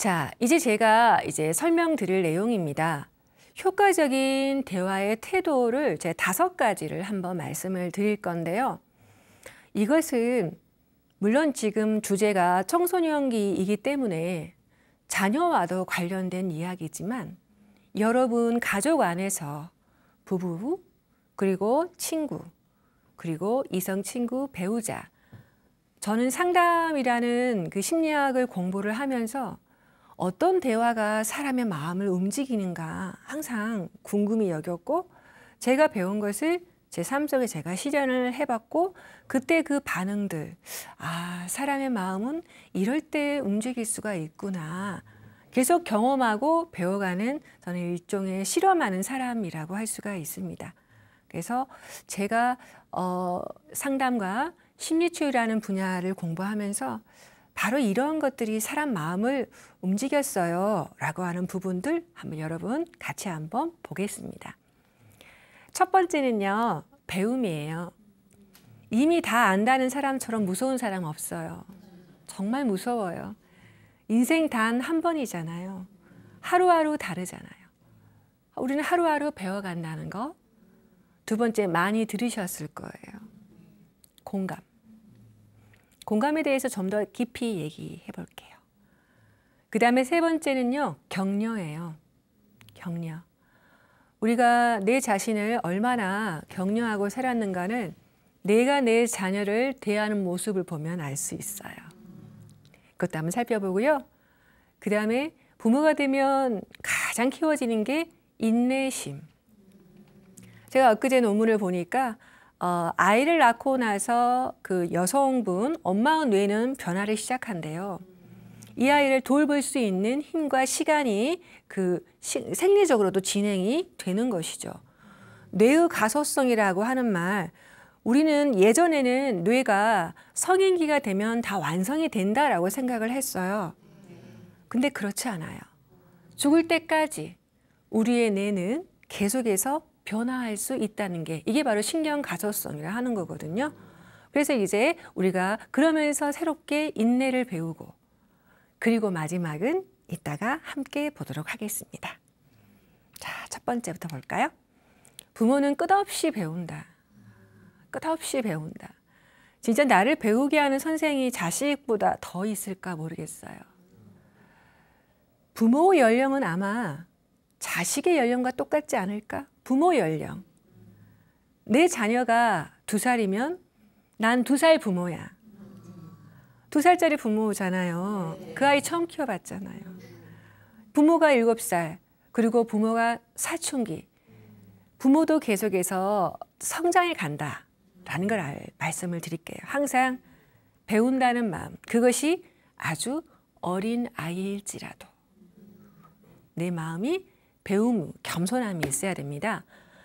자, 이제 제가 설명드릴 내용입니다. 효과적인 대화의 태도를 제 5가지를 한번 말씀을 드릴 건데요. 이것은 물론 지금 주제가 청소년기이기 때문에 자녀와도 관련된 이야기지만 여러분 가족 안에서 부부, 그리고 친구, 그리고 이성 친구, 배우자. 저는 상담이라는 그 심리학을 공부를 하면서 어떤 대화가 사람의 마음을 움직이는가 항상 궁금히 여겼고, 제가 배운 것을 제 삶 속에 제가 실현을 해봤고, 그때 그 반응들, 사람의 마음은 이럴 때 움직일 수가 있구나. 계속 경험하고 배워가는 저는 일종의 실험하는 사람이라고 할 수가 있습니다. 그래서 제가 상담과 심리치유라는 분야를 공부하면서 바로 이런 것들이 사람 마음을 움직였어요 라고 하는 부분들 한번 여러분 같이 한번 보겠습니다. 첫 번째는요, 배움이에요. 이미 다 안다는 사람처럼 무서운 사람 없어요. 정말 무서워요. 인생 단 한 번이잖아요. 하루하루 다르잖아요. 우리는 하루하루 배워간다는 거. 두 번째, 많이 들으셨을 거예요. 공감. 공감에 대해서 좀 더 깊이 얘기해 볼게요. 그 다음에 세 번째는요, 격려예요. 격려. 우리가 내 자신을 얼마나 격려하고 살았는가는 내가 내 자녀를 대하는 모습을 보면 알 수 있어요. 그것도 한번 살펴보고요. 그 다음에 부모가 되면 가장 키워지는 게 인내심. 제가 엊그제 논문을 보니까 아이를 낳고 나서 그 여성분, 엄마의 뇌는 변화를 시작한대요. 이 아이를 돌볼 수 있는 힘과 시간이 생리적으로도 진행이 되는 것이죠. 뇌의 가소성이라고 하는 말, 우리는 예전에는 뇌가 성인기가 되면 다 완성이 된다라고 생각을 했어요. 근데 그렇지 않아요. 죽을 때까지 우리의 뇌는 계속해서 변화할 수 있다는 게, 이게 바로 신경 가소성이라 하는 거거든요. 그래서 이제 우리가 그러면서 새롭게 인내를 배우고, 그리고 마지막은 이따가 함께 보도록 하겠습니다. 자, 첫 번째부터 볼까요? 부모는 끝없이 배운다. 끝없이 배운다. 진짜 나를 배우게 하는 선생이 자식보다 더 있을까 모르겠어요. 부모 연령은 아마 자식의 연령과 똑같지 않을까? 부모 연령. 내 자녀가 2살이면 난 2살 부모야. 2살짜리 부모잖아요. 그 아이 처음 키워봤잖아요. 부모가 7살, 그리고 부모가 사춘기. 부모도 계속해서 성장해 간다라는 걸 말씀을 드릴게요. 항상 배운다는 마음, 그것이 아주 어린 아이일지라도 내 마음이 배움, 겸손함이 있어야 됩니다.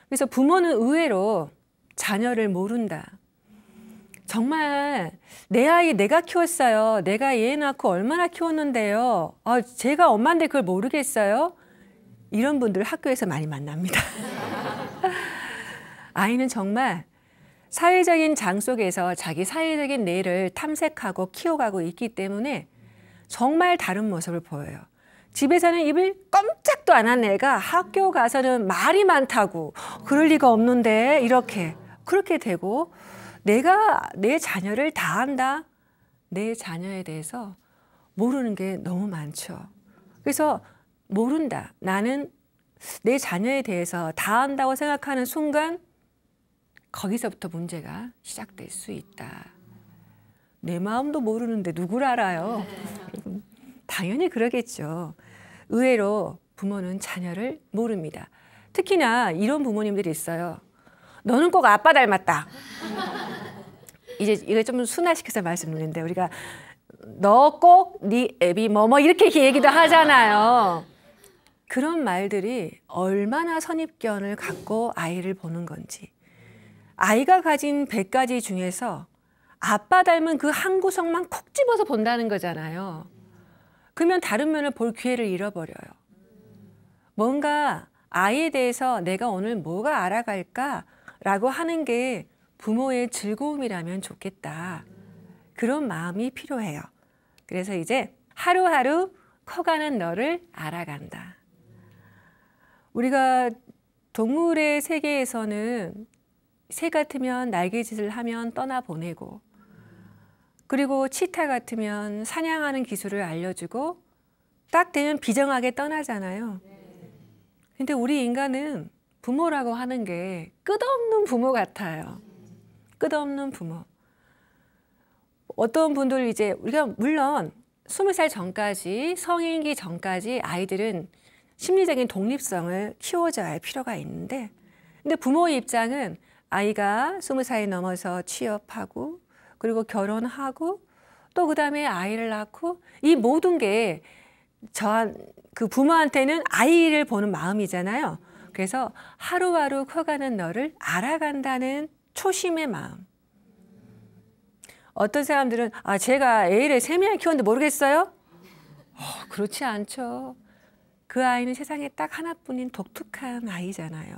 그래서 부모는 의외로 자녀를 모른다. 정말 내 아이 내가 키웠어요. 내가 얘 낳고 얼마나 키웠는데요. 제가 엄마인데 그걸 모르겠어요. 이런 분들 학교에서 많이 만납니다. 아이는 정말 사회적인 장 속에서 자기 사회적인 뇌를 탐색하고 키워가고 있기 때문에 정말 다른 모습을 보여요. 집에서는 입을 꼼짝도 안 한 애가 학교 가서는 말이 많다고, 그럴 리가 없는데 그렇게 되고, 내가 내 자녀를 다 안다. 내 자녀에 대해서 모르는 게 너무 많죠. 그래서 모른다. 나는 내 자녀에 대해서 다 안다고 생각하는 순간 거기서부터 문제가 시작될 수 있다. 내 마음도 모르는데 누굴 알아요? 당연히 그러겠죠. 의외로 부모는 자녀를 모릅니다. 특히나 이런 부모님들이 있어요. 너는 꼭 아빠 닮았다. 이제 이거 좀 순화시켜서 말씀드리는데, 우리가 너 꼭 네 애비 뭐뭐 이렇게 얘기도 하잖아요. 그런 말들이 얼마나 선입견을 갖고 아이를 보는 건지. 아이가 가진 100가지 중에서 아빠 닮은 그 한 구석만 콕 집어서 본다는 거잖아요. 그러면 다른 면을 볼 기회를 잃어버려요. 뭔가 아이에 대해서 내가 오늘 뭐가 알아갈까라고 하는 게 부모의 즐거움이라면 좋겠다. 그런 마음이 필요해요. 그래서 이제 하루하루 커가는 너를 알아간다. 우리가 동물의 세계에서는 새 같으면 날개짓을 하면 떠나보내고, 그리고 치타 같으면 사냥하는 기술을 알려주고 딱 되면 비정하게 떠나잖아요. 근데 우리 인간은 부모라고 하는 게 끝없는 부모 같아요. 끝없는 부모. 어떤 분들 이제 우리가 물론 20살 전까지, 성인기 전까지 아이들은 심리적인 독립성을 키워줘야 할 필요가 있는데, 근데 부모의 입장은 아이가 20살이 넘어서 취업하고 그리고 결혼하고 또 그다음에 아이를 낳고, 이 모든 게 그 부모한테는 아이를 보는 마음이잖아요. 그래서 하루하루 커가는 너를 알아간다는 초심의 마음. 어떤 사람들은 제가 애를 3명 키웠는데 모르겠어요? 그렇지 않죠. 그 아이는 세상에 딱 하나뿐인 독특한 아이잖아요.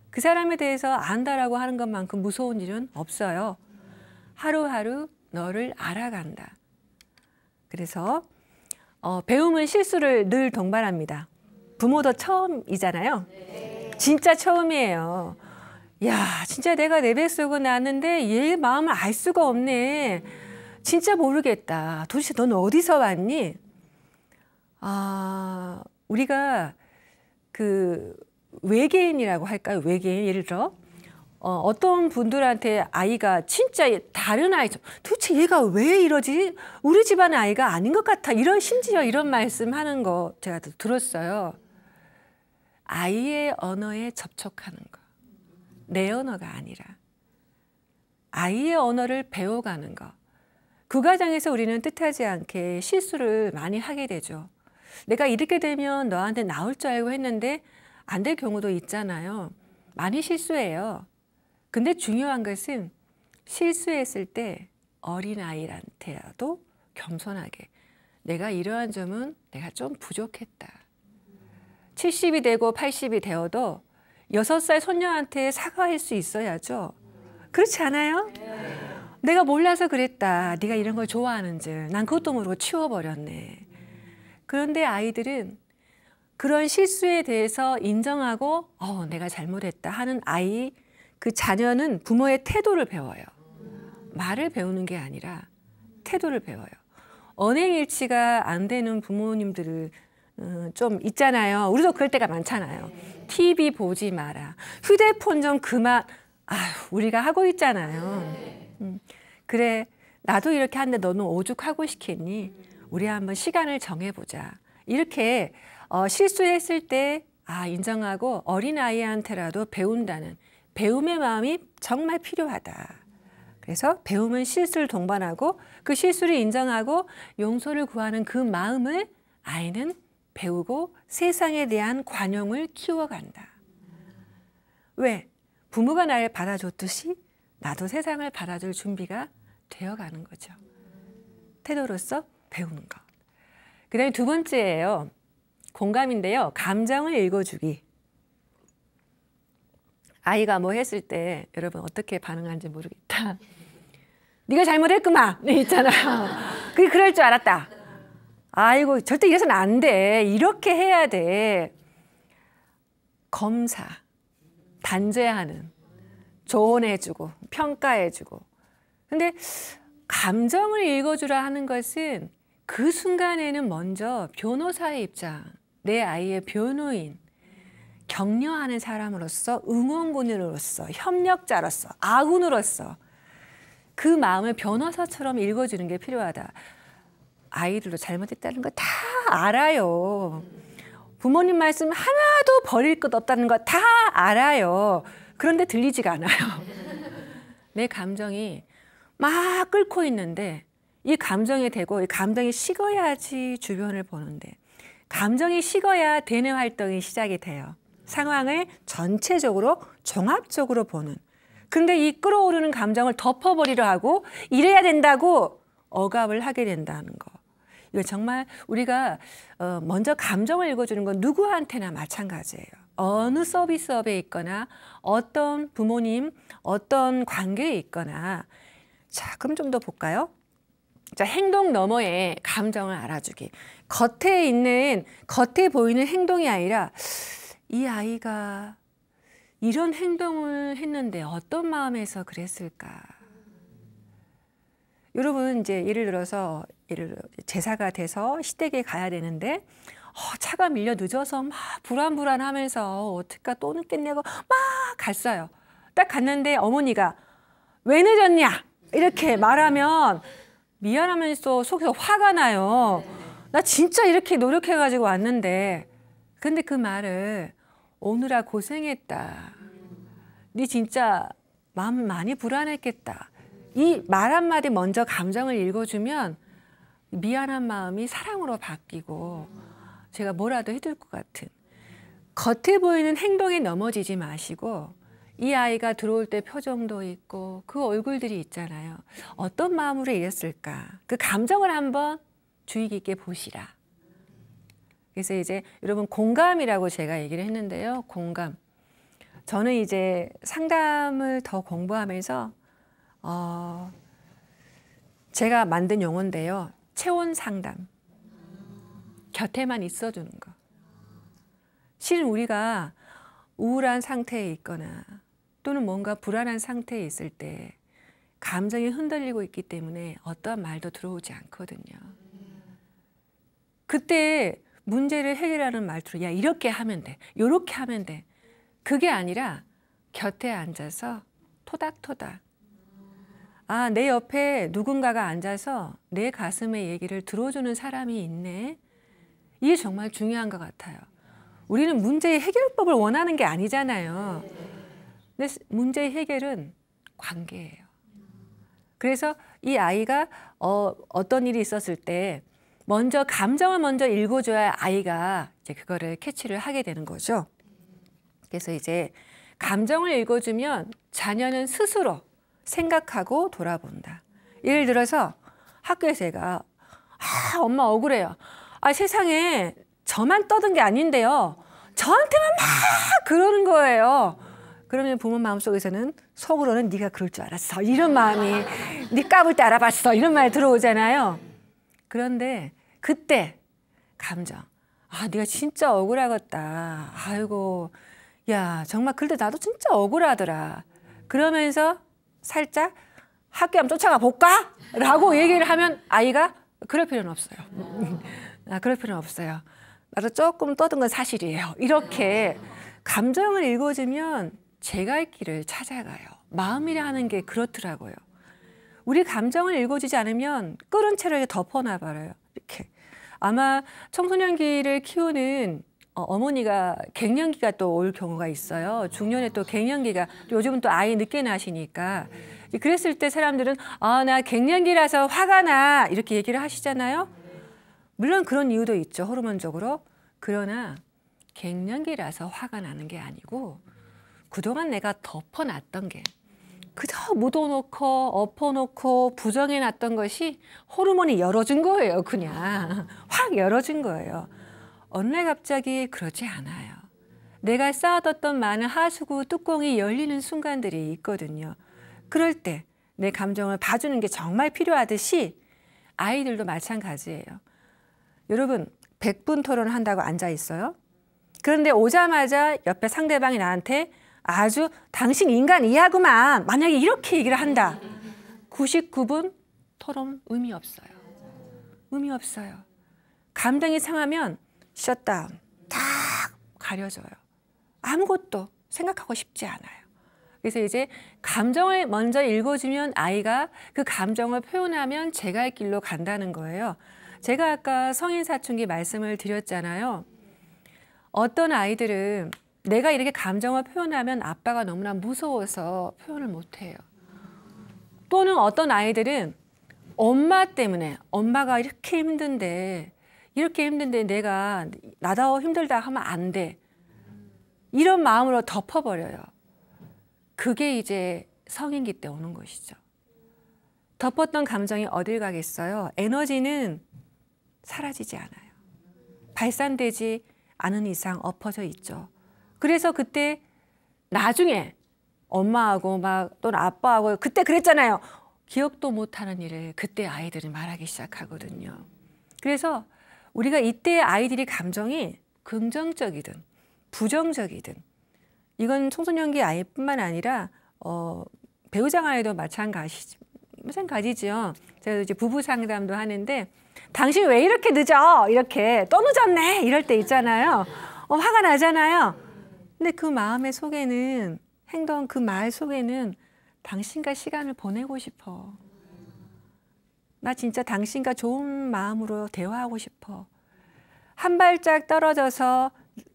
그 사람에 대해서 안다라고 하는 것만큼 무서운 일은 없어요. 하루하루 너를 알아간다. 그래서 배움은 실수를 늘 동반합니다. 부모도 처음이잖아요. 진짜 처음이에요. 야, 진짜 내가 내 뱃속을 낳았는데 얘 마음을 알 수가 없네. 진짜 모르겠다. 도대체 넌 어디서 왔니? 우리가 그 외계인이라고 할까요? 외계인. 예를 들어 어떤 분들한테 아이가 진짜 다른 아이죠. 도대체 얘가 왜 이러지? 우리 집안의 아이가 아닌 것 같아. 심지어 이런 말씀하는 거 제가 들었어요. 아이의 언어에 접촉하는 거. 내 언어가 아니라 아이의 언어를 배워가는 거. 그 과정에서 우리는 뜻하지 않게 실수를 많이 하게 되죠. 내가 이렇게 되면 너한테 나올 줄 알고 했는데 안 될 경우도 있잖아요. 많이 실수해요. 근데 중요한 것은 실수했을 때 어린아이한테라도 겸손하게 내가 이러한 점은 내가 좀 부족했다. 70이 되고 80이 되어도 6살 손녀한테 사과할 수 있어야죠. 그렇지 않아요? 내가 몰라서 그랬다. 네가 이런 걸 좋아하는 줄. 난 그것도 모르고 치워버렸네. 그런데 아이들은 그런 실수에 대해서 인정하고 내가 잘못했다 하는 아이, 그 자녀는 부모의 태도를 배워요. 말을 배우는 게 아니라 태도를 배워요. 언행일치가 안 되는 부모님들을 좀 있잖아요. 우리도 그럴 때가 많잖아요. TV 보지 마라. 휴대폰 좀 그만. 우리가 하고 있잖아요. 그래, 나도 이렇게 하는데 너는 오죽하고 싶겠니? 우리 한번 시간을 정해보자. 이렇게 실수했을 때 인정하고 어린아이한테라도 배운다는 배움의 마음이 정말 필요하다. 그래서 배움은 실수를 동반하고 그 실수를 인정하고 용서를 구하는 그 마음을 아이는 배우고 세상에 대한 관용을 키워간다. 왜? 부모가 나를 받아줬듯이 나도 세상을 받아줄 준비가 되어가는 거죠. 태도로서 배우는 것. 그 다음에 두 번째예요. 공감인데요. 감정을 읽어주기. 아이가 뭐 했을 때 여러분 어떻게 반응하는지 모르겠다. 네가 잘못했구만. 있잖아요. 그게 그럴 줄 알았다. 아이고 절대 이래서는 안 돼. 이렇게 해야 돼. 검사, 단죄하는, 조언해주고 평가해주고. 근데 감정을 읽어주라 하는 것은 그 순간에는 먼저 변호사의 입장, 내 아이의 변호인, 격려하는 사람으로서, 응원군으로서, 협력자로서, 아군으로서 그 마음을 변호사처럼 읽어주는 게 필요하다. 아이들도 잘못했다는 거 다 알아요. 부모님 말씀 하나도 버릴 것 없다는 거 다 알아요. 그런데 들리지가 않아요. 내 감정이 막 끓고 있는데 이 감정이 되고 이 감정이 식어야지 주변을 보는데 감정이 식어야 대뇌 활동이 시작이 돼요. 상황을 전체적으로 종합적으로 보는. 근데 이 끓어오르는 감정을 덮어버리려 하고 이래야 된다고 억압을 하게 된다는 거. 이거 정말 우리가 먼저 감정을 읽어주는 건 누구한테나 마찬가지예요. 어느 서비스업에 있거나 어떤 부모님, 어떤 관계에 있거나. 자, 그럼 좀 더 볼까요? 자, 행동 너머의 감정을 알아주기. 겉에 보이는 행동이 아니라 이 아이가 이런 행동을 했는데 어떤 마음에서 그랬을까? 여러분, 이제 예를 들어서 제사가 돼서 시댁에 가야 되는데 차가 밀려 늦어서 막 불안불안하면서 어떡하 또 늦겠냐고 막 갔어요. 딱 갔는데 어머니가 왜 늦었냐? 이렇게 말하면 미안하면서 속에서 화가 나요. 나 진짜 이렇게 노력해가지고 왔는데. 근데 그 말을 오느라 고생했다. 네 진짜 마음 많이 불안했겠다. 이 말 한마디 먼저 감정을 읽어주면 미안한 마음이 사랑으로 바뀌고 제가 뭐라도 해줄 것 같은. 겉에 보이는 행동에 넘어지지 마시고 이 아이가 들어올 때 표정도 있고 그 얼굴들이 있잖아요. 어떤 마음으로 이랬을까? 그 감정을 한번 주의 깊게 보시라. 그래서 이제 여러분 공감이라고 제가 얘기를 했는데요. 공감. 저는 이제 상담을 더 공부하면서 제가 만든 용어인데요. 체온 상담. 곁에만 있어주는 거. 실은 우리가 우울한 상태에 있거나 또는 뭔가 불안한 상태에 있을 때 감정이 흔들리고 있기 때문에 어떠한 말도 들어오지 않거든요. 그때 문제를 해결하는 말투로 야 이렇게 하면 돼, 이렇게 하면 돼. 그게 아니라 곁에 앉아서 토닥토닥. 아, 내 옆에 누군가가 앉아서 내 가슴의 얘기를 들어주는 사람이 있네. 이게 정말 중요한 것 같아요. 우리는 문제의 해결법을 원하는 게 아니잖아요. 근데 문제의 해결은 관계예요. 그래서 이 아이가 어떤 일이 있었을 때 먼저 감정을 먼저 읽어줘야 아이가 이제 그거를 캐치를 하게 되는 거죠. 그래서 이제 감정을 읽어주면 자녀는 스스로 생각하고 돌아본다. 예를 들어서 학교에서 애가 엄마 억울해요. 세상에 저만 떠든 게 아닌데요. 저한테만 막 그러는 거예요. 그러면 부모 마음속에서는 속으로는 네가 그럴 줄 알았어. 이런 마음이 네 까불 때 알아봤어. 이런 말이 들어오잖아요. 그런데 그때 감정. 네가 진짜 억울하겠다. 아이고, 야 정말 그럴 때 나도 진짜 억울하더라. 그러면서 살짝 학교 한번 쫓아가 볼까? 라고 얘기를 하면 아이가 그럴 필요는 없어요. 그럴 필요는 없어요. 나도 조금 떠든 건 사실이에요. 이렇게 감정을 읽어주면 제 갈 길을 찾아가요. 마음이라 하는 게 그렇더라고요. 우리 감정을 읽어주지 않으면 끓은 채로 이렇게 덮어놔버려요. 이렇게. 아마 청소년기를 키우는 어머니가 갱년기가 또 올 경우가 있어요. 중년에 또 갱년기가, 요즘은 또 아이 늦게 나시니까. 그랬을 때 사람들은 나 갱년기라서 화가 나 이렇게 얘기를 하시잖아요. 물론 그런 이유도 있죠. 호르몬적으로. 그러나 갱년기라서 화가 나는 게 아니고 그동안 내가 덮어놨던 게 그저 묻어놓고 엎어놓고 부정해놨던 것이 호르몬이 열어준 거예요. 그냥 확 열어준 거예요. 어느 날 갑자기 그렇지 않아요. 내가 쌓아뒀던 많은 하수구 뚜껑이 열리는 순간들이 있거든요. 그럴 때 내 감정을 봐주는 게 정말 필요하듯이 아이들도 마찬가지예요. 여러분 100분 토론을 한다고 앉아 있어요. 그런데 오자마자 옆에 상대방이 나한테 아주 당신 인간 이하구만 만약에 이렇게 얘기를 한다. 99분 토론 의미 없어요. 의미 없어요. 감정이 상하면 셧다운 딱 가려져요. 아무것도 생각하고 싶지 않아요. 그래서 이제 감정을 먼저 읽어주면 아이가 그 감정을 표현하면 제 갈 길로 간다는 거예요. 제가 아까 성인 사춘기 말씀을 드렸잖아요. 어떤 아이들은 내가 이렇게 감정을 표현하면 아빠가 너무나 무서워서 표현을 못해요. 또는 어떤 아이들은 엄마 때문에 엄마가 이렇게 힘든데 내가 나도 힘들다 하면 안 돼. 이런 마음으로 덮어버려요. 그게 이제 성인기 때 오는 것이죠. 덮었던 감정이 어딜 가겠어요? 에너지는 사라지지 않아요. 발산되지 않은 이상 엎어져 있죠. 그래서 그때 나중에 엄마하고 막 또는 아빠하고 그때 그랬잖아요. 기억도 못하는 일을 그때 아이들은 말하기 시작하거든요. 그래서 우리가 이때 아이들이 감정이 긍정적이든 부정적이든, 이건 청소년기 아이뿐만 아니라 배우자 간에도 마찬가지죠. 제가 이제 부부 상담도 하는데, 당신 왜 이렇게 늦어? 이렇게 또 늦었네? 이럴 때 있잖아요. 화가 나잖아요. 근데 그 마음의 속에는, 행동 그 말 속에는 당신과 시간을 보내고 싶어. 나 진짜 당신과 좋은 마음으로 대화하고 싶어. 한 발짝 떨어져서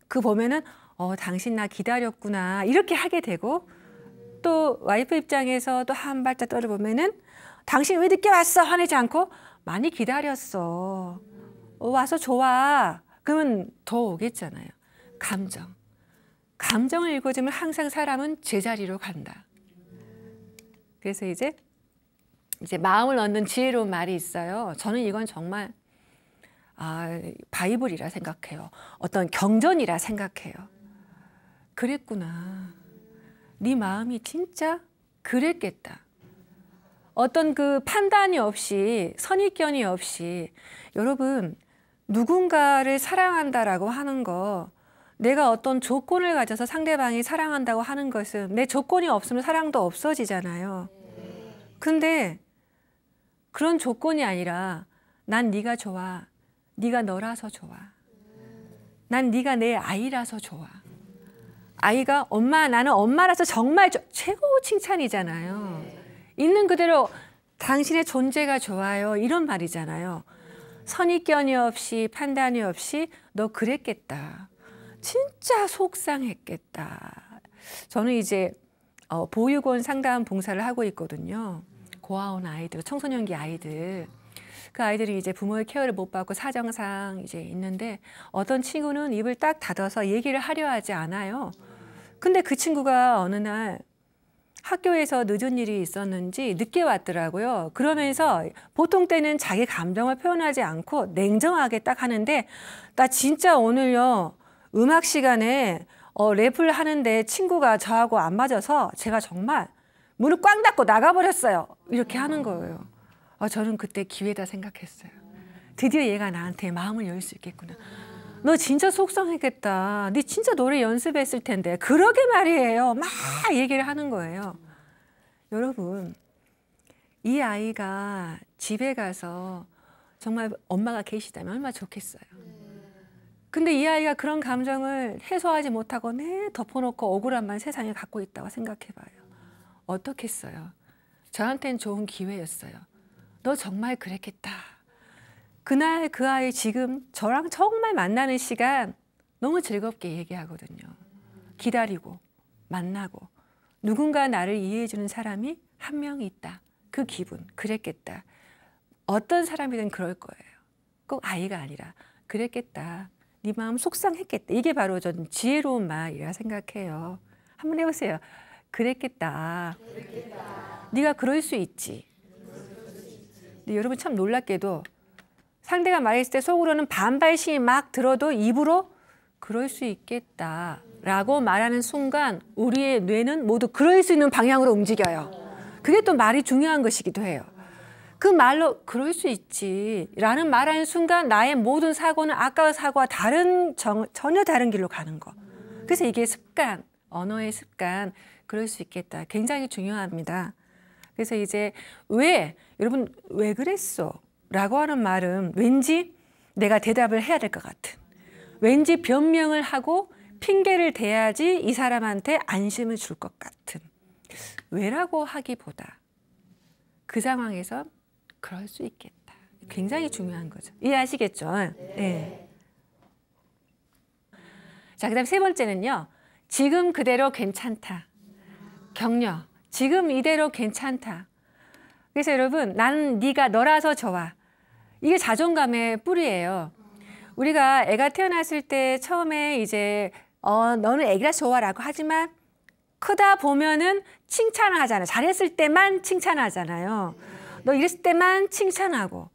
그 보면은 당신 나 기다렸구나 이렇게 하게 되고, 또 와이프 입장에서 또 한 발짝 떨어져 보면은 당신 왜 늦게 왔어? 화내지 않고 많이 기다렸어. 와서 좋아. 그러면 더 오겠잖아요. 감정을 읽어주면 항상 사람은 제자리로 간다. 그래서 이제 마음을 얻는 지혜로운 말이 있어요. 저는 이건 정말 바이블이라 생각해요. 어떤 경전이라 생각해요. 그랬구나. 네 마음이 진짜 그랬겠다. 어떤 그 판단이 없이, 선입견이 없이, 여러분 누군가를 사랑한다라고 하는 거, 내가 어떤 조건을 가져서 상대방이 사랑한다고 하는 것은 내 조건이 없으면 사랑도 없어지잖아요. 근데 그런 조건이 아니라 난 네가 좋아. 네가 너라서 좋아. 난 네가 내 아이라서 좋아. 아이가 엄마, 나는 엄마라서 정말 최고 칭찬이잖아요. 있는 그대로 당신의 존재가 좋아요. 이런 말이잖아요. 선입견이 없이 판단이 없이 너 그랬겠다. 진짜 속상했겠다. 저는 이제 보육원 상담 봉사를 하고 있거든요. 고아원 아이들, 청소년기 아이들. 그 아이들이 이제 부모의 케어를 못 받고 사정상 이제 있는데, 어떤 친구는 입을 딱 닫아서 얘기를 하려 하지 않아요. 근데 그 친구가 어느 날 학교에서 늦은 일이 있었는지 늦게 왔더라고요. 그러면서 보통 때는 자기 감정을 표현하지 않고 냉정하게 딱 하는데, 나 진짜 오늘요 음악 시간에 랩을 하는데 친구가 저하고 안 맞아서 제가 정말 문을 꽝 닫고 나가버렸어요. 이렇게 하는 거예요. 저는 그때 기회다 생각했어요. 드디어 얘가 나한테 마음을 열 수 있겠구나. 너 진짜 속상했겠다. 네 진짜 노래 연습했을 텐데. 그러게 말이에요. 막 얘기를 하는 거예요. 여러분, 이 아이가 집에 가서 정말 엄마가 계시다면 얼마나 좋겠어요. 근데 이 아이가 그런 감정을 해소하지 못하고 덮어놓고 억울함만 세상에 갖고 있다고 생각해봐요. 어떻겠어요? 저한테는 좋은 기회였어요. 너 정말 그랬겠다. 그날 그 아이 지금 저랑 정말 만나는 시간 너무 즐겁게 얘기하거든요. 기다리고 만나고 누군가 나를 이해해주는 사람이 한 명 있다. 그 기분 그랬겠다. 어떤 사람이든 그럴 거예요. 꼭 아이가 아니라 그랬겠다. 네 마음 속상했겠다. 이게 바로 전 지혜로운 말이라 생각해요. 한번 해보세요. 그랬겠다. 네가 그럴 수 있지. 근데 여러분 참 놀랍게도 상대가 말했을 때 속으로는 반발심이 막 들어도 입으로 그럴 수 있겠다 라고 말하는 순간 우리의 뇌는 모두 그럴 수 있는 방향으로 움직여요. 그게 또 말이 중요한 것이기도 해요. 그 말로 그럴 수 있지 라는 말하는 순간 나의 모든 사고는 아까의 사고와 전혀 다른 길로 가는 거. 그래서 이게 습관, 언어의 습관, 그럴 수 있겠다. 굉장히 중요합니다. 그래서 이제 여러분 왜 그랬어? 라고 하는 말은 왠지 내가 대답을 해야 될 것 같은, 왠지 변명을 하고 핑계를 대야지 이 사람한테 안심을 줄 것 같은, 왜라고 하기보다 그 상황에서 그럴 수 있겠다. 굉장히 중요한 거죠. 이해하시겠죠? 네. 자, 그다음 세 번째는요. 지금 그대로 괜찮다. 격려. 지금 이대로 괜찮다. 그래서 여러분, 나는 네가 너라서 좋아. 이게 자존감의 뿌리예요. 우리가 애가 태어났을 때 처음에 이제 너는 애기라서 좋아라고 하지만 크다 보면은 칭찬을 하잖아요. 잘했을 때만 칭찬하잖아요. 너 이랬을 때만 칭찬하고.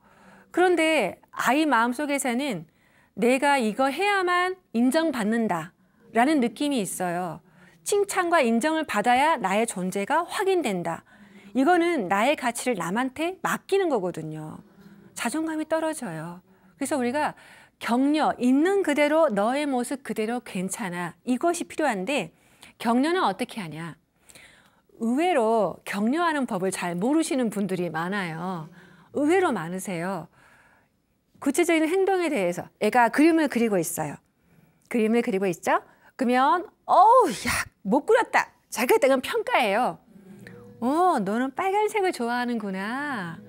그런데 아이 마음속에서는 내가 이거 해야만 인정받는다라는 느낌이 있어요. 칭찬과 인정을 받아야 나의 존재가 확인된다. 이거는 나의 가치를 남한테 맡기는 거거든요. 자존감이 떨어져요. 그래서 우리가 격려, 있는 그대로 너의 모습 그대로 괜찮아. 이것이 필요한데 격려는 어떻게 하냐. 의외로 격려하는 법을 잘 모르시는 분들이 많아요. 의외로 많으세요. 구체적인 행동에 대해서 애가 그림을 그리고 있어요. 그림을 그리고 있죠? 그러면 어우, 야, 못 그렸다. 잘 그렸다. 그럼 평가예요. 너는 빨간색을 좋아하는구나.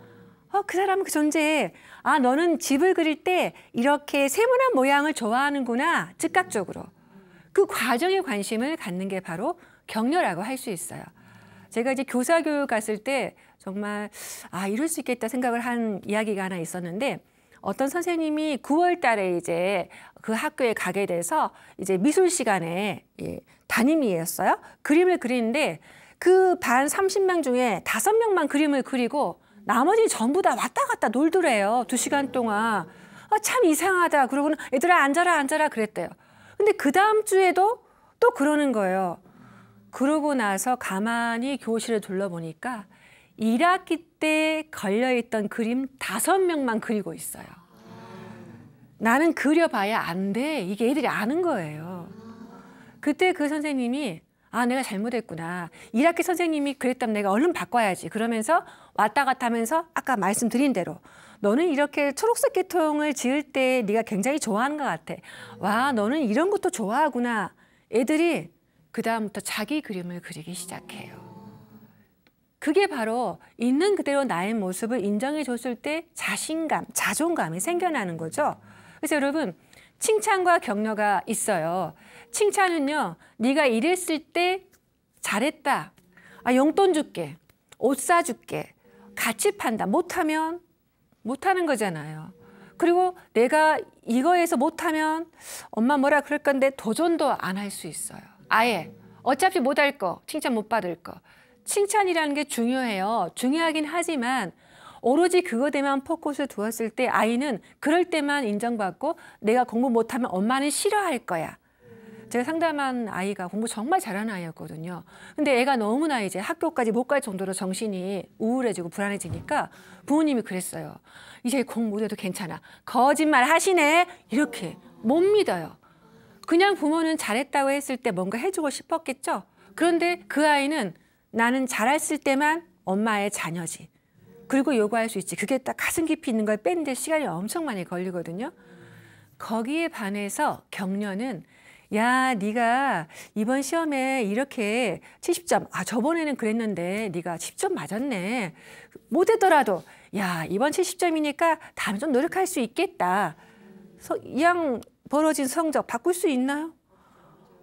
그 사람은 그 존재해. 아, 너는 집을 그릴 때 이렇게 세모난 모양을 좋아하는구나. 즉각적으로. 그 과정에 관심을 갖는 게 바로 격려라고 할 수 있어요. 제가 이제 교사 교육 갔을 때 정말 이럴 수 있겠다 생각을 한 이야기가 하나 있었는데 어떤 선생님이 9월 달에 이제 그 학교에 가게 돼서 이제 미술 시간에 담임이었어요. 그림을 그리는데 그 반 30명 중에 5명만 그림을 그리고 나머지 전부 다 왔다 갔다 놀더래요. 2시간 동안. 참 이상하다. 그러고는 얘들아 앉아라 그랬대요. 근데 그 다음 주에도 또 그러는 거예요. 그러고 나서 가만히 교실을 둘러보니까 1학기 때 걸려있던 그림 5명만 그리고 있어요. 나는 그려봐야 안 돼. 이게 애들이 아는 거예요. 그때 그 선생님이 내가 잘못했구나. 1학기 선생님이 그랬다면 내가 얼른 바꿔야지. 그러면서 왔다 갔다 하면서 아까 말씀드린 대로 너는 이렇게 초록색 계통을 지을 때 네가 굉장히 좋아하는 것 같아. 와, 너는 이런 것도 좋아하구나. 애들이 그다음부터 자기 그림을 그리기 시작해요. 그게 바로 있는 그대로 나의 모습을 인정해 줬을 때 자신감, 자존감이 생겨나는 거죠. 그래서 여러분, 칭찬과 격려가 있어요. 칭찬은요, 네가 이랬을 때 잘했다. 용돈 줄게. 옷 사줄게. 같이 판다. 못하면 못하는 거잖아요. 그리고 내가 이거에서 못하면 엄마 뭐라 그럴 건데 도전도 안 할 수 있어요. 아예 어차피 못할 거, 칭찬 못 받을 거. 칭찬이라는 게 중요해요. 중요하긴 하지만 오로지 그거에만 포커스를 두었을 때 아이는 그럴 때만 인정받고 내가 공부 못하면 엄마는 싫어할 거야. 제가 상담한 아이가 공부 정말 잘하는 아이였거든요. 근데 애가 너무나 이제 학교까지 못 갈 정도로 정신이 우울해지고 불안해지니까 부모님이 그랬어요. 이제 공부 못해도 괜찮아. 거짓말 하시네. 이렇게 못 믿어요. 그냥 부모는 잘했다고 했을 때 뭔가 해주고 싶었겠죠. 그런데 그 아이는 나는 잘했을 때만 엄마의 자녀지. 그리고 요구할 수 있지. 그게 딱 가슴 깊이 있는 걸 빼는데 시간이 엄청 많이 걸리거든요. 거기에 반해서 격려는 야, 네가 이번 시험에 이렇게 70점. 저번에는 그랬는데 네가 10점 맞았네. 못했더라도 야, 이번 70점이니까 다음에 좀 노력할 수 있겠다. 이왕 벌어진 성적 바꿀 수 있나요?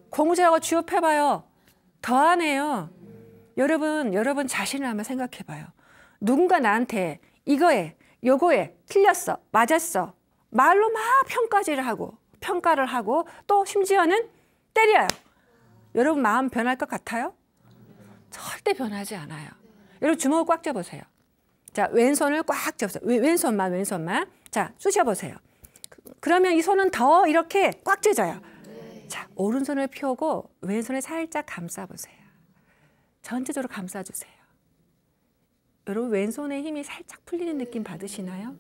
공부 잘하고 취업해봐요. 더하네요. 여러분 자신을 한번 생각해봐요. 누군가 나한테 이거에 요거에 틀렸어, 맞았어. 말로 막 평가를 하고 또 심지어는 때려요. 여러분 마음 변할 것 같아요? 절대 변하지 않아요. 여러분 주먹을 꽉 쥐어보세요. 자, 왼손을 꽉 쥐어보세요. 왼손만. 자, 쑤셔보세요. 그러면 이 손은 더 이렇게 꽉 쥐어져요. 자, 오른손을 펴고 왼손을 살짝 감싸보세요. 전체적으로 감싸주세요. 여러분 왼손의 힘이 살짝 풀리는 느낌 받으시나요?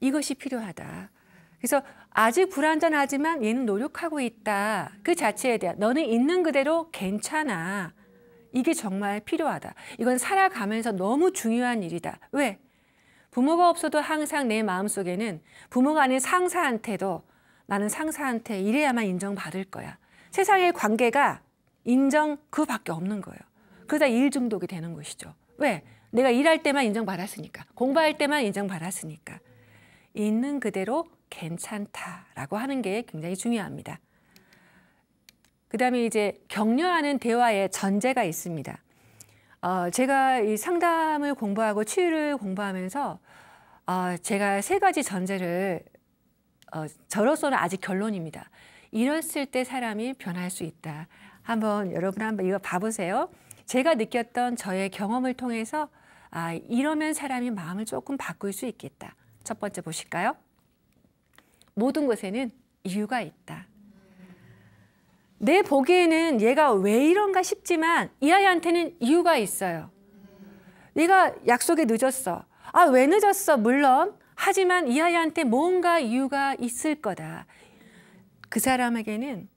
이것이 필요하다. 그래서 아직 불완전하지만 얘는 노력하고 있다. 그 자체에 대한 너는 있는 그대로 괜찮아. 이게 정말 필요하다. 이건 살아가면서 너무 중요한 일이다. 왜? 부모가 없어도 항상 내 마음속에는 부모가 아닌 상사한테도 나는 상사한테 이래야만 인정받을 거야. 세상의 관계가 인정 그밖에 없는 거예요. 그러다 일 중독이 되는 것이죠. 왜? 내가 일할 때만 인정받았으니까. 공부할 때만 인정받았으니까. 있는 그대로 괜찮다라고 하는 게 굉장히 중요합니다. 그 다음에 이제 격려하는 대화의 전제가 있습니다. 제가 이 상담을 공부하고 치유를 공부하면서 제가 3가지 전제를 저로서는 아직 결론입니다. 이랬을 때 사람이 변할 수 있다. 여러분 한번 이거 봐보세요. 제가 느꼈던 저의 경험을 통해서 이러면 사람이 마음을 조금 바꿀 수 있겠다. 첫 번째 보실까요? 모든 것에는 이유가 있다. 내 보기에는 얘가 왜 이런가 싶지만 이 아이한테는 이유가 있어요. 얘가 약속에 늦었어. 아, 왜 늦었어? 물론. 하지만 이 아이한테 뭔가 이유가 있을 거다. 그 사람에게는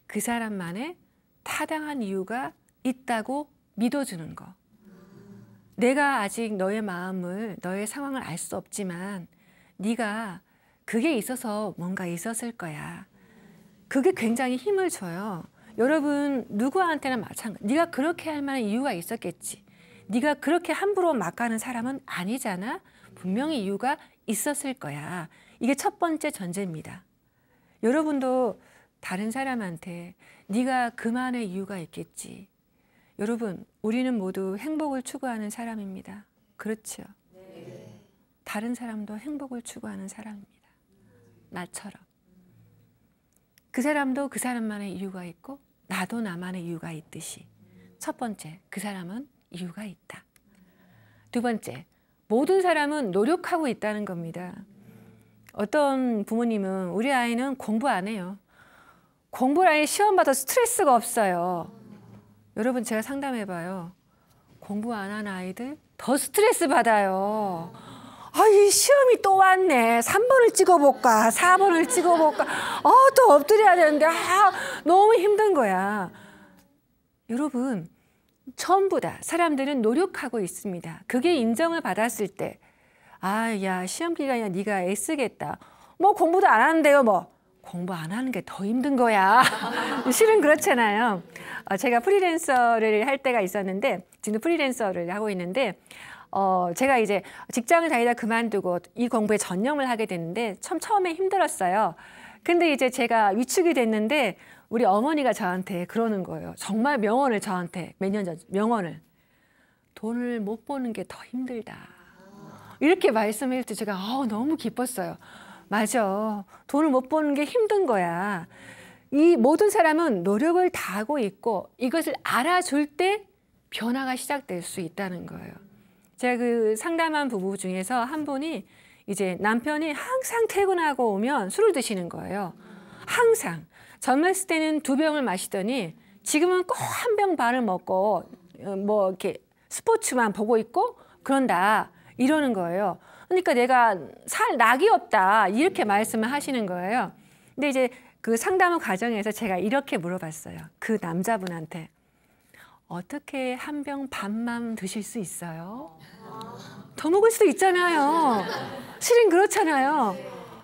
그 사람만의 타당한 이유가 있다고 믿어주는 거. 내가 아직 너의 마음을, 너의 상황을 알 수 없지만 네가 그게 있어서 뭔가 있었을 거야. 그게 굉장히 힘을 줘요. 여러분 누구한테나 마찬가지. 네가 그렇게 할 만한 이유가 있었겠지. 네가 그렇게 함부로 막 가는 사람은 아니잖아. 분명히 이유가 있었을 거야. 이게 첫 번째 전제입니다. 여러분도 다른 사람한테 네가 그만의 이유가 있겠지. 여러분, 우리는 모두 행복을 추구하는 사람입니다. 그렇죠? 네. 다른 사람도 행복을 추구하는 사람입니다. 나처럼. 그 사람도 그 사람만의 이유가 있고 나도 나만의 이유가 있듯이 첫 번째, 그 사람은 이유가 있다. 두 번째, 모든 사람은 노력하고 있다는 겁니다. 어떤 부모님은 우리 아이는 공부 안 해요. 공부를 아예 시험 봐도 스트레스가 없어요. 여러분 제가 상담해봐요. 공부 안 하는 아이들 더 스트레스 받아요. 아, 이 시험이 또 왔네. 3번을 찍어볼까? 4번을 찍어볼까? 또 엎드려야 되는데 너무 힘든 거야. 여러분 전부 다 사람들은 노력하고 있습니다. 그게 인정을 받았을 때 야 시험 기간이야 네가 애쓰겠다. 뭐 공부도 안 하는데요. 뭐 공부 안 하는 게 더 힘든 거야. 실은 그렇잖아요. 제가 프리랜서를 할 때가 있었는데 지금 프리랜서를 하고 있는데 제가 이제 직장을 다니다 그만두고 이 공부에 전념을 하게 됐는데 처음에 힘들었어요. 근데 이제 제가 위축이 됐는데 우리 어머니가 저한테 그러는 거예요. 정말 명언을 저한테 몇 년 전 명언을. 돈을 못 버는 게 더 힘들다. 이렇게 말씀할 때 제가 너무 기뻤어요. 맞아. 돈을 못 버는 게 힘든 거야. 이 모든 사람은 노력을 다하고 있고 이것을 알아줄 때 변화가 시작될 수 있다는 거예요. 제가 그 상담한 부부 중에서 한 분이 이제 남편이 항상 퇴근하고 오면 술을 드시는 거예요. 항상. 젊었을 때는 2병을 마시더니 지금은 꼭 1병 반을 먹고 뭐 이렇게 스포츠만 보고 있고 그런다 이러는 거예요. 그러니까 내가 살 낙이 없다 이렇게 말씀을 하시는 거예요. 근데 이제 그 상담 과정에서 제가 이렇게 물어봤어요. 그 남자분한테 어떻게 1병 반만 드실 수 있어요? 더 먹을 수도 있잖아요. 실은 그렇잖아요.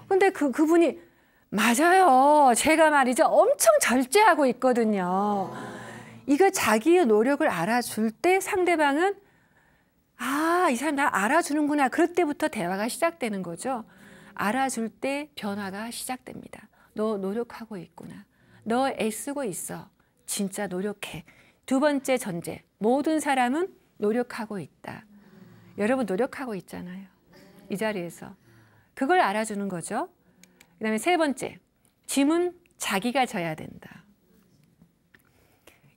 근데 그분이 맞아요. 제가 말이죠. 엄청 절제하고 있거든요. 이거 자기의 노력을 알아줄 때 상대방은 이 사람 나 알아주는구나. 그럴 때부터 대화가 시작되는 거죠. 알아줄 때 변화가 시작됩니다. 너 노력하고 있구나. 너 애쓰고 있어. 진짜 노력해. 두 번째 전제. 모든 사람은 노력하고 있다. 여러분 노력하고 있잖아요. 이 자리에서. 그걸 알아주는 거죠. 그다음에 세 번째. 짐은 자기가 져야 된다.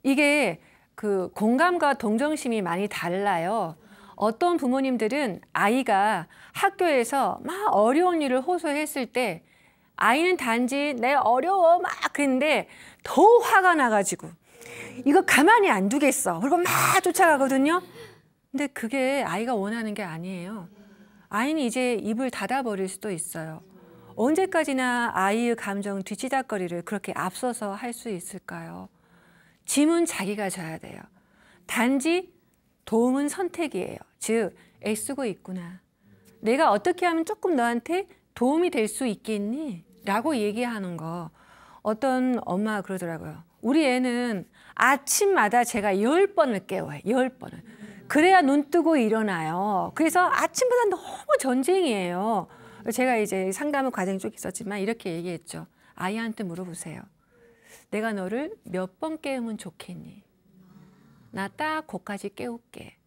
이게 그 공감과 동정심이 많이 달라요. 어떤 부모님들은 아이가 학교에서 막 어려운 일을 호소했을 때 아이는 단지 내 어려워 막 그랬는데 더 화가 나가지고 이거 가만히 안 두겠어. 그리고 막 쫓아가거든요. 근데 그게 아이가 원하는 게 아니에요. 아이는 이제 입을 닫아버릴 수도 있어요. 언제까지나 아이의 감정 뒤치다거리를 그렇게 앞서서 할 수 있을까요? 짐은 자기가 져야 돼요. 단지 도움은 선택이에요. 즉 애쓰고 있구나. 내가 어떻게 하면 조금 너한테 도움이 될 수 있겠니? 라고 얘기하는 거. 어떤 엄마가 그러더라고요. 우리 애는 아침마다 제가 10번을 깨워요. 10번을. 그래야 눈 뜨고 일어나요. 그래서 아침마다 너무 전쟁이에요. 제가 이제 상담의 과정이 쭉 있었지만 이렇게 얘기했죠. 아이한테 물어보세요. 내가 너를 몇 번 깨우면 좋겠니? 나 딱 거기까지 깨울게.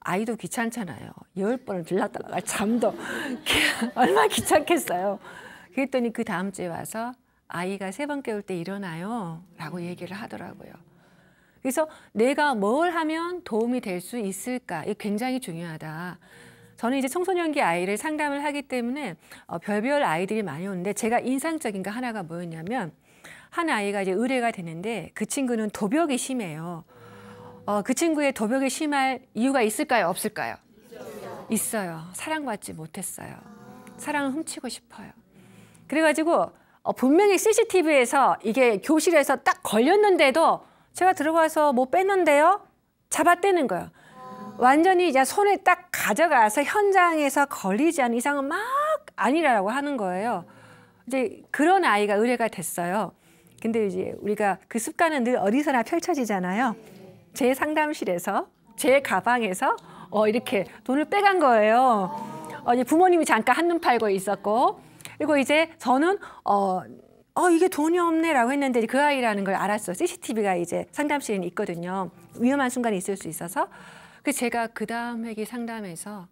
아이도 귀찮잖아요. 10번을 들락달락 잠도 얼마나 귀찮겠어요. 그랬더니 그 다음 주에 와서 아이가 3번 깨울 때 일어나요 라고 얘기를 하더라고요. 그래서 내가 뭘 하면 도움이 될 수 있을까? 이게 굉장히 중요하다. 저는 이제 청소년기 아이를 상담을 하기 때문에 별별 아이들이 많이 오는데 제가 인상적인 거 하나가 뭐였냐면 한 아이가 이제 의뢰가 되는데 그 친구는 도벽이 심해요. 그 친구의 도벽이 심할 이유가 있을까요? 없을까요? 있어요. 사랑받지 못했어요. 사랑을 훔치고 싶어요. 그래가지고 분명히 CCTV에서 이게 교실에서 딱 걸렸는데도 제가 들어가서 뭐 뺐는데요? 잡아떼는 거예요. 완전히 이제 손에 딱 가져가서 현장에서 걸리지 않는 이상은 막 아니라고 하는 거예요. 이제 그런 아이가 의뢰가 됐어요. 근데 이제 우리가 그 습관은 늘 어디서나 펼쳐지잖아요. 제 상담실에서, 제 가방에서 이렇게 돈을 빼간 거예요. 이제 부모님이 잠깐 한눈 팔고 있었고, 그리고 이제 저는 이게 돈이 없네라고 했는데 그 아이라는 걸 알았어요. CCTV가 이제 상담실에 있거든요. 위험한 순간이 있을 수 있어서. 그래서 제가 그 다음 회기 상담에서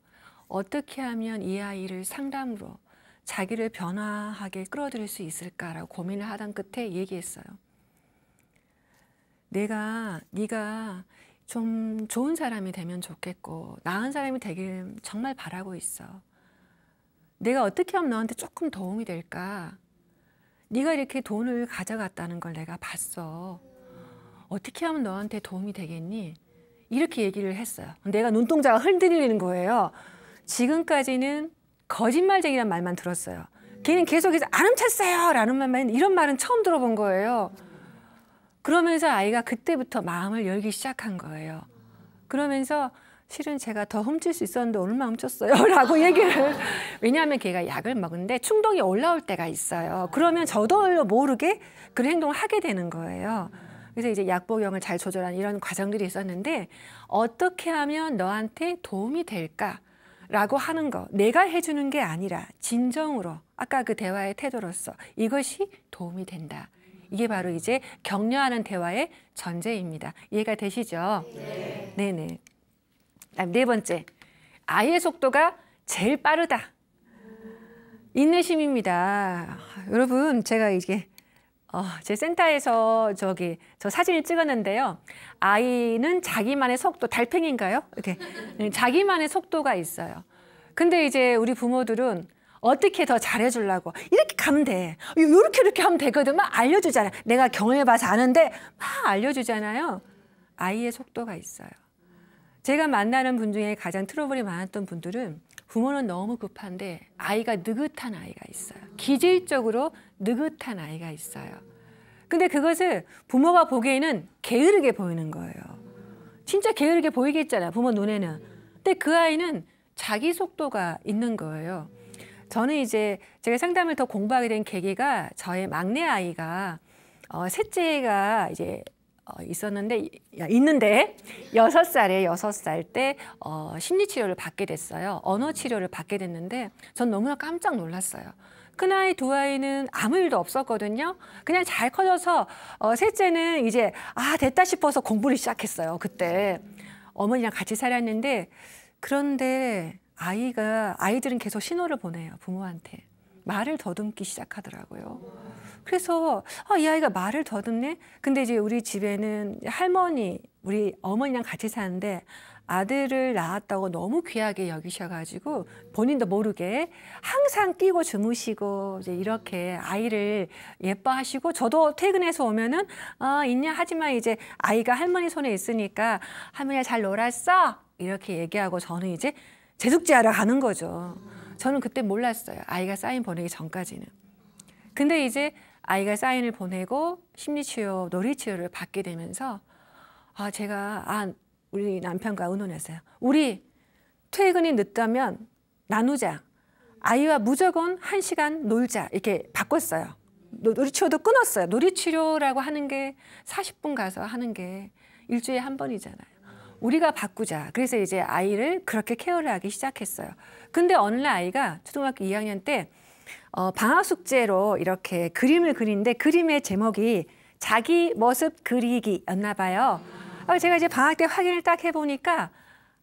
어떻게 하면 이 아이를 상담으로 자기를 변화하게 끌어들일 수 있을까라고 고민을 하던 끝에 얘기했어요. 네가 좀 좋은 사람이 되면 좋겠고 나은 사람이 되길 정말 바라고 있어. 내가 어떻게 하면 너한테 조금 도움이 될까? 네가 이렇게 돈을 가져갔다는 걸 내가 봤어. 어떻게 하면 너한테 도움이 되겠니? 이렇게 얘기를 했어요. 내가 눈동자가 흔들리는 거예요. 지금까지는 거짓말쟁이란 말만 들었어요. 걔는 계속해서 안 훔쳤어요 라는 말만, 이런 말은 처음 들어본 거예요. 그러면서 아이가 그때부터 마음을 열기 시작한 거예요. 그러면서 실은 제가 더 훔칠 수 있었는데 얼마 훔쳤어요 라고 얘기를. 왜냐하면 걔가 약을 먹는데 충동이 올라올 때가 있어요. 그러면 저도 모르게 그런 행동을 하게 되는 거예요. 그래서 이제 약복용을 잘 조절하는 이런 과정들이 있었는데 어떻게 하면 너한테 도움이 될까라고 하는 거, 내가 해주는 게 아니라 진정으로 아까 그 대화의 태도로서 이것이 도움이 된다. 이게 바로 이제 격려하는 대화의 전제입니다. 이해가 되시죠? 네. 네네. 네 번째, 아이의 속도가 제일 빠르다. 인내심입니다. 여러분, 제가 이게 제 센터에서 저 사진을 찍었는데요. 아이는 자기만의 속도, 달팽이인가요? 이렇게 자기만의 속도가 있어요. 근데 이제 우리 부모들은 어떻게 더 잘해주려고 이렇게 가면 돼. 이렇게 하면 되거든. 막 알려주잖아요. 내가 경험해봐서 아는데 막 알려주잖아요. 아이의 속도가 있어요. 제가 만나는 분 중에 가장 트러블이 많았던 분들은 부모는 너무 급한데 아이가 느긋한 아이가 있어요. 기질적으로 느긋한 아이가 있어요. 근데 그것을 부모가 보기에는 게으르게 보이는 거예요. 진짜 게으르게 보이겠잖아요. 부모 눈에는. 근데 그 아이는 자기 속도가 있는 거예요. 저는 이제 제가 상담을 더 공부하게 된 계기가 저의 막내 아이가 셋째가 이제 있는데 6살 때 심리치료를 받게 됐어요. 언어치료를 받게 됐는데 전 너무나 깜짝 놀랐어요. 큰아이 두 아이는 아무 일도 없었거든요. 그냥 잘 커져서 셋째는 이제 됐다 싶어서 공부를 시작했어요. 그때 어머니랑 같이 살았는데 그런데 아이들은 계속 신호를 보내요. 부모한테. 말을 더듬기 시작하더라고요. 그래서 이 아이가 말을 더듬네? 근데 이제 우리 집에는 우리 어머니랑 같이 사는데 아들을 낳았다고 너무 귀하게 여기셔가지고 본인도 모르게 항상 끼고 주무시고 이제 이렇게 아이를 예뻐하시고 저도 퇴근해서 오면은 있냐 하지만 이제 아이가 할머니 손에 있으니까 할머니가 잘 놀았어? 이렇게 얘기하고 저는 이제 제숙제하러 가는 거죠. 저는 그때 몰랐어요. 아이가 사인 보내기 전까지는. 근데 이제 아이가 사인을 보내고 심리치료, 놀이치료를 받게 되면서 제가 우리 남편과 의논했어요. 우리 퇴근이 늦다면 나누자. 아이와 무조건 1시간 놀자. 이렇게 바꿨어요. 놀이치료도 끊었어요. 놀이치료라고 하는 게 40분 가서 하는 게 일주일에 한 번이잖아요. 우리가 바꾸자. 그래서 이제 아이를 그렇게 케어를 하기 시작했어요. 근데 어느 날 아이가 초등학교 2학년 때 방학 숙제로 이렇게 그림을 그리는데 그림의 제목이 자기 모습 그리기였나 봐요. 제가 이제 방학 때 확인을 딱 해보니까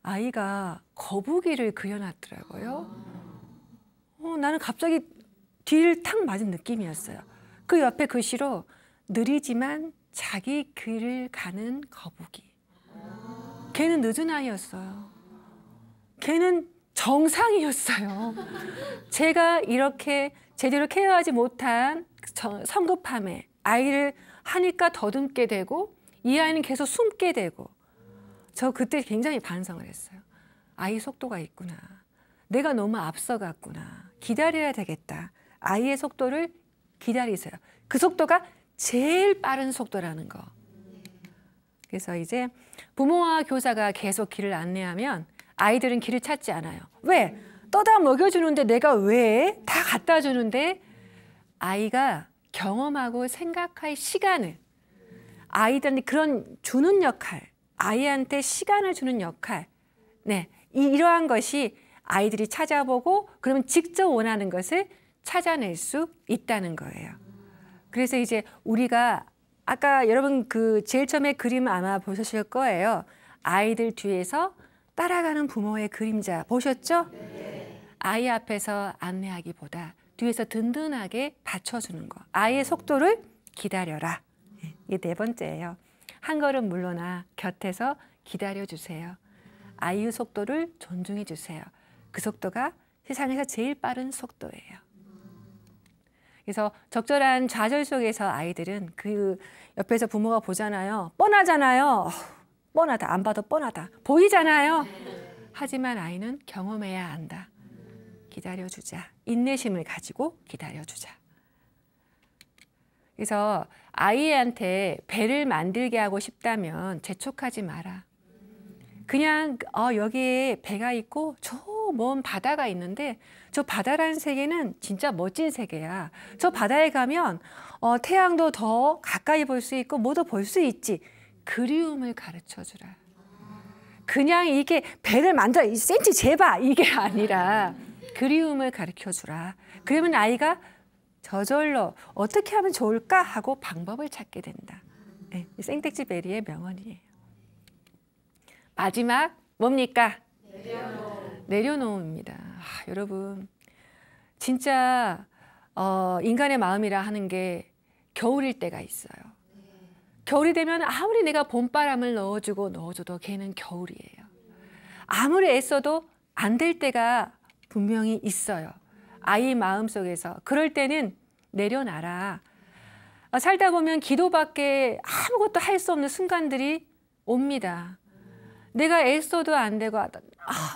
아이가 거북이를 그려놨더라고요. 나는 갑자기 뒤를 탁 맞은 느낌이었어요. 그 옆에 글씨로 느리지만 자기 길을 가는 거북이. 걔는 늦은 아이였어요. 걔는 정상이었어요. 제가 이렇게 제대로 케어하지 못한 성급함에 아이를 하니까 더듬게 되고 이 아이는 계속 숨게 되고 저 그때 굉장히 반성을 했어요. 아이 속도가 있구나. 내가 너무 앞서갔구나. 기다려야 되겠다. 아이의 속도를 기다리세요. 그 속도가 제일 빠른 속도라는 거. 그래서 이제 부모와 교사가 계속 길을 안내하면 아이들은 길을 찾지 않아요. 왜? 떠다 먹여주는데 내가 왜? 다 갖다 주는데 아이가 경험하고 생각할 시간을 아이들한테 그런 주는 역할, 아이한테 시간을 주는 역할, 네, 이러한 것이 아이들이 찾아보고 그러면 직접 원하는 것을 찾아낼 수 있다는 거예요. 그래서 이제 우리가 아까 여러분 그 제일 처음에 그림 아마 보셨을 거예요. 아이들 뒤에서 따라가는 부모의 그림자 보셨죠? 아이 앞에서 안내하기보다 뒤에서 든든하게 받쳐주는 거. 아이의 속도를 기다려라. 이게 네 번째예요. 한 걸음 물러나 곁에서 기다려주세요. 아이의 속도를 존중해 주세요. 그 속도가 세상에서 제일 빠른 속도예요. 그래서 적절한 좌절 속에서 아이들은 그 옆에서 부모가 보잖아요. 뻔하잖아요. 뻔하다. 안 봐도 뻔하다. 보이잖아요. 하지만 아이는 경험해야 한다. 기다려주자. 인내심을 가지고 기다려주자. 그래서 아이한테 배를 만들게 하고 싶다면 재촉하지 마라. 그냥 여기에 배가 있고 저 먼 바다가 있는데 저 바다라는 세계는 진짜 멋진 세계야. 저 바다에 가면 태양도 더 가까이 볼 수 있고 뭐도 볼 수 있지. 그리움을 가르쳐주라. 그냥 이게 배를 만들어 1cm 재봐 이게 아니라 그리움을 가르쳐주라. 그러면 아이가 저절로 어떻게 하면 좋을까 하고 방법을 찾게 된다. 네, 생텍쥐 베리의 명언이에요. 마지막 뭡니까? 내려놓음입니다. 여러분 진짜 인간의 마음이라 하는 게 겨울일 때가 있어요. 겨울이 되면 아무리 내가 봄바람을 넣어줘도 걔는 겨울이에요. 아무리 애써도 안 될 때가 분명히 있어요. 아이 마음속에서. 그럴 때는 내려놔라. 살다 보면 기도밖에 아무것도 할 수 없는 순간들이 옵니다. 내가 애써도 안 되고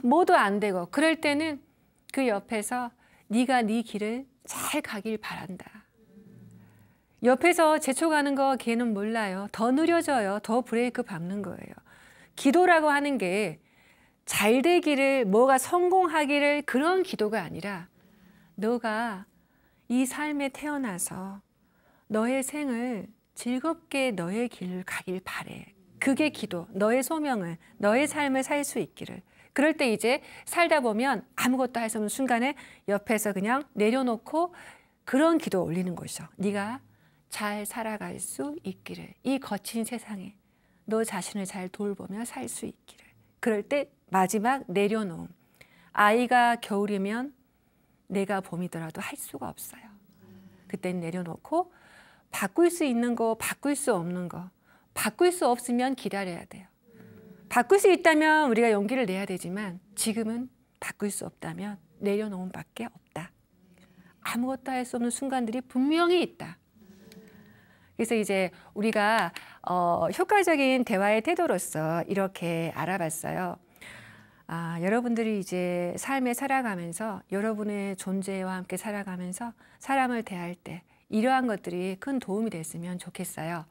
뭐도 안 되고 그럴 때는 그 옆에서 네가 네 길을 잘 가길 바란다. 옆에서 재촉하는 거 걔는 몰라요. 더 느려져요. 더 브레이크 밟는 거예요. 기도라고 하는 게 잘 되기를 뭐가 성공하기를 그런 기도가 아니라 너가 이 삶에 태어나서 너의 생을 즐겁게 너의 길을 가길 바래. 그게 기도, 너의 소명을, 너의 삶을 살 수 있기를. 그럴 때 이제 살다 보면 아무것도 할 수 없는 순간에 옆에서 그냥 내려놓고 그런 기도 올리는 거죠. 네가 잘 살아갈 수 있기를. 이 거친 세상에 너 자신을 잘 돌보며 살 수 있기를. 그럴 때 마지막 내려놓음. 아이가 겨울이면 내가 봄이더라도 할 수가 없어요. 그땐 내려놓고 바꿀 수 있는 거, 바꿀 수 없는 거. 바꿀 수 없으면 기다려야 돼요. 바꿀 수 있다면 우리가 용기를 내야 되지만 지금은 바꿀 수 없다면 내려놓음 밖에 없다. 아무것도 할 수 없는 순간들이 분명히 있다. 그래서 이제 우리가 효과적인 대화의 태도로서 이렇게 알아봤어요. 여러분들이 이제 삶에 살아가면서 여러분의 존재와 함께 살아가면서 사람을 대할 때 이러한 것들이 큰 도움이 됐으면 좋겠어요.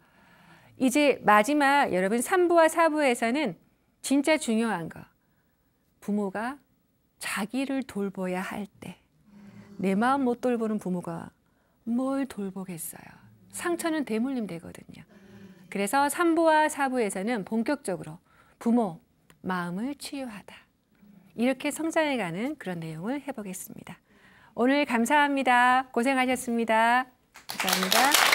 이제 마지막 여러분 3부와 4부에서는 진짜 중요한 거. 부모가 자기를 돌봐야 할 때 내 마음 못 돌보는 부모가 뭘 돌보겠어요. 상처는 대물림 되거든요. 그래서 3부와 4부에서는 본격적으로 부모 마음을 치유하다. 이렇게 성장해가는 그런 내용을 해보겠습니다. 오늘 감사합니다. 고생하셨습니다. 감사합니다.